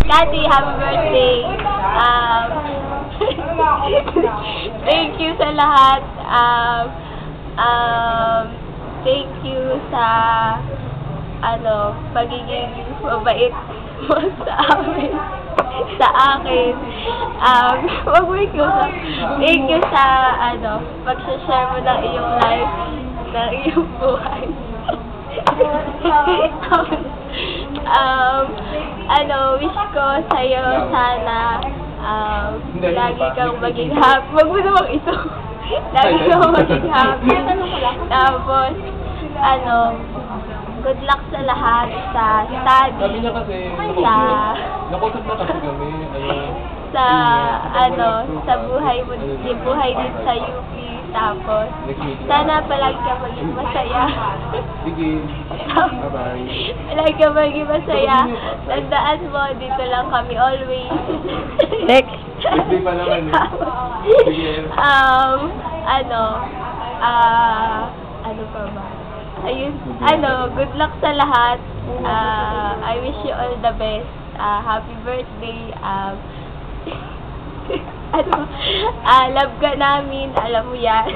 Cathy, happy birthday. Thank you sa lahat. Thank you sa pagiging mabait mo sa amin. Sa akin. Wag mo ikusap. Thank you sa pag-share mo ng iyong life, ng iyong buhay. Wish ko sa'yo sana lagi kang maging happy. Wag mo namang ito. Lagi kang maging happy. Tapos, good luck sa lahat, sa study, sabi niya kasi, nakusap na kasi kami, sa buhay mo, buhay din sa UP. Tapos, sana palagi ka maging masaya. Sige. Bye-bye. Palagi ka maging masaya. Tandaan mo, dito lang kami always. Next. Hindi pa naman eh. Sige. Ano pa ba? Ayun, good luck sa lahat. I wish you all the best. Happy birthday. Love ka namin, alam mo yan.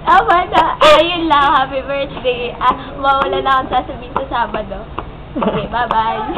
Tama na. Ayun lang, happy birthday. Mawala na akong sasabihin sa Sabado. Okay, bye-bye.